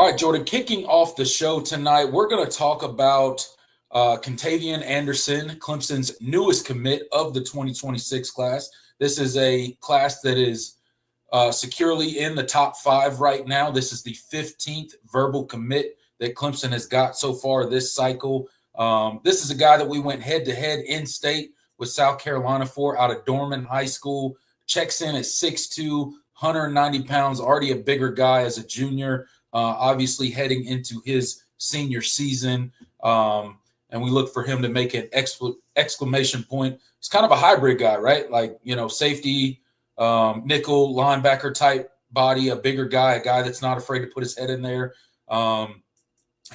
All right, Jordan, kicking off the show tonight, we're going to talk about Kentavion Anderson, Clemson's newest commit of the 2026 class. This is a class that is securely in the top 5 right now. This is the 15th verbal commit that Clemson has got so far this cycle. This is a guy that we went head-to-head in-state with South Carolina for out of Dorman High School. Checks in at 6'2", 190 pounds, already a bigger guy as a junior. Obviously heading into his senior season. And we look for him to make an exclamation point. He's kind of a hybrid guy, right? Like, safety, nickel, linebacker type body, a bigger guy, a guy that's not afraid to put his head in there and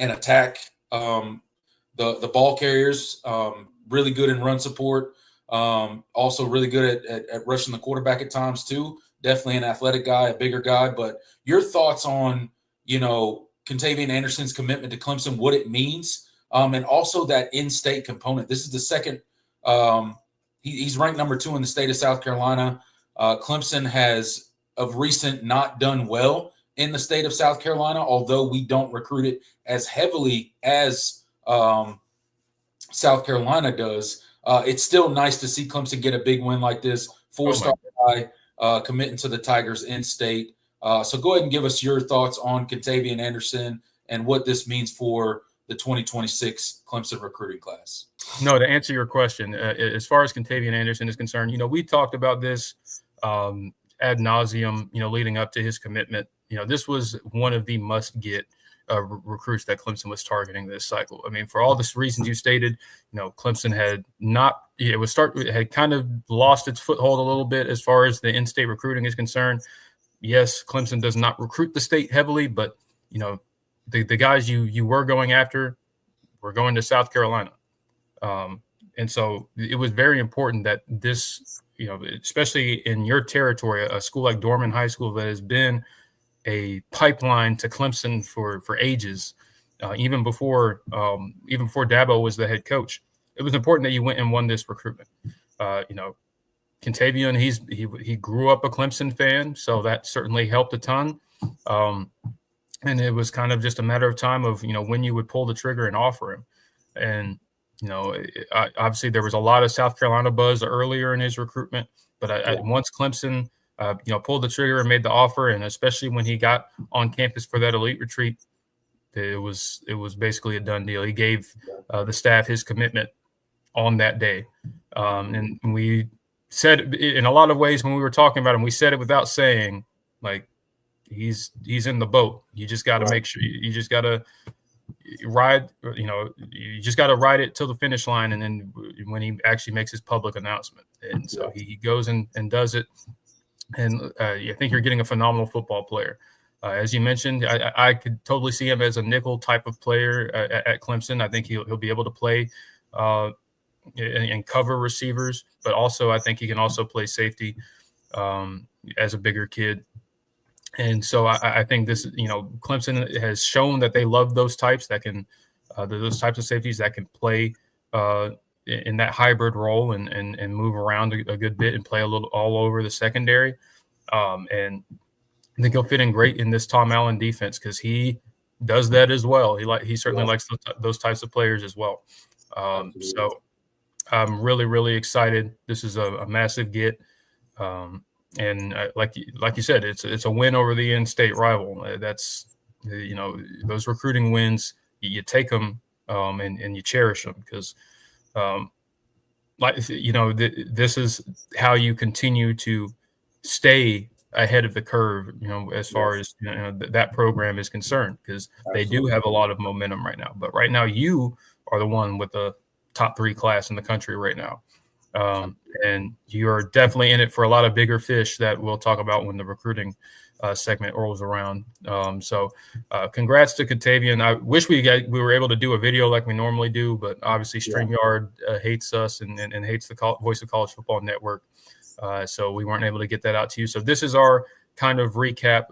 attack the ball carriers. Really good in run support. Also really good at rushing the quarterback at times too. Definitely an athletic guy, a bigger guy. But your thoughts on Kentavion Anderson's commitment to Clemson, what it means, and also that in-state component. This is the second. He's ranked number 2 in the state of South Carolina. Clemson has, of recent, not done well in the state of South Carolina, although we don't recruit it as heavily as South Carolina does. It's still nice to see Clemson get a big win like this. 4-star guy committing to the Tigers in-state. So go ahead and give us your thoughts on Kentavion Anderson and what this means for the 2026 Clemson recruiting class. No, to answer your question, as far as Kentavion Anderson is concerned, we talked about this ad nauseum, leading up to his commitment. This was one of the must-get recruits that Clemson was targeting this cycle. I mean, for all the reasons you stated, Clemson had had kind of lost its foothold a little bit as far as the in-state recruiting is concerned. Yes, Clemson does not recruit the state heavily, but, the guys you were going after were going to South Carolina. And so it was very important that this, especially in your territory, a school like Dorman High School that has been a pipeline to Clemson for ages, even before Dabo was the head coach. It was important that you went and won this recruitment. Kentavion, he grew up a Clemson fan, so that certainly helped a ton. And it was kind of just a matter of time of, when you would pull the trigger and offer him. And, obviously there was a lot of South Carolina buzz earlier in his recruitment, but once Clemson, pulled the trigger and made the offer, and especially when he got on campus for that elite retreat, it was basically a done deal. He gave the staff his commitment on that day. And we said in a lot of ways when we were talking about him, we said it without saying, like, he's in the boat. You just got to make sure you just got to ride, you just got to ride it till the finish line. And then when he actually makes his public announcement, and so he goes and does it. And I think you're getting a phenomenal football player. As you mentioned, I could totally see him as a nickel type of player at Clemson. I think he'll be able to play and cover receivers, but also I think he can also play safety as a bigger kid. And so I think this, Clemson has shown that they love those types that can, those types of safeties that can play in that hybrid role and move around a good bit and play a little all over the secondary. And I think he'll fit in great in this Tom Allen defense because he does that as well. He certainly likes those types of players as well. So I'm really, really excited. This is a massive get. And like you said, it's a win over the in-state rival. That's, those recruiting wins, you take them and you cherish them because, this is how you continue to stay ahead of the curve, as far as that program is concerned, because they do have a lot of momentum right now. But right now, you are the one with the top 3 class in the country right now. And you are definitely in it for a lot of bigger fish that we'll talk about when the recruiting segment rolls around. So congrats to Kentavion. I wish we were able to do a video like we normally do, but obviously StreamYard hates us and hates the Voice of College Football Network. So we weren't able to get that out to you. So this is our kind of recap,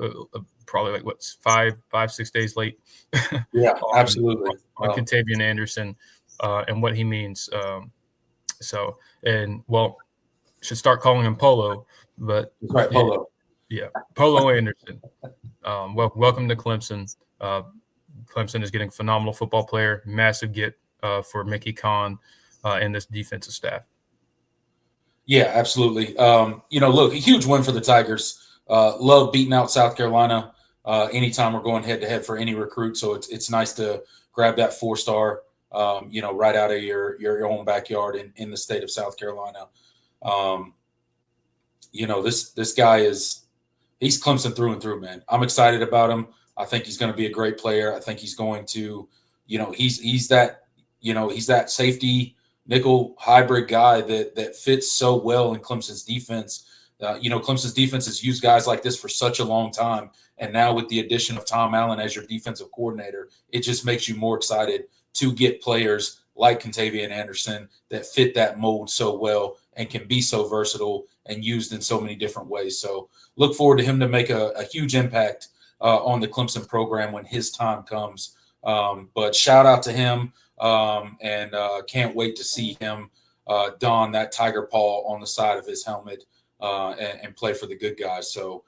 probably like 5-6 days late. Yeah, absolutely. On Kentavion Anderson and what he means. Should start calling him Polo, but that's right, Polo. Polo Anderson. Welcome to Clemson. Clemson is getting a phenomenal football player, massive get for Mickey Kahn and this defensive staff. Yeah, absolutely. Look, a huge win for the Tigers. Love beating out South Carolina anytime we're going head to head for any recruit. So it's nice to grab that 4-star, right out of your own backyard in the state of South Carolina. This guy he's Clemson through and through, man. I'm excited about him. I think he's going to be a great player. I think he's going to, he's that safety nickel hybrid guy that fits so well in Clemson's defense. Clemson's defense has used guys like this for such a long time. And now with the addition of Tom Allen as your defensive coordinator, it just makes you more excited to get players like Kentavion Anderson that fit that mold so well and can be so versatile and used in so many different ways. So look forward to him to make a huge impact on the Clemson program when his time comes. But shout out to him, and can't wait to see him don that tiger paw on the side of his helmet and play for the good guys. So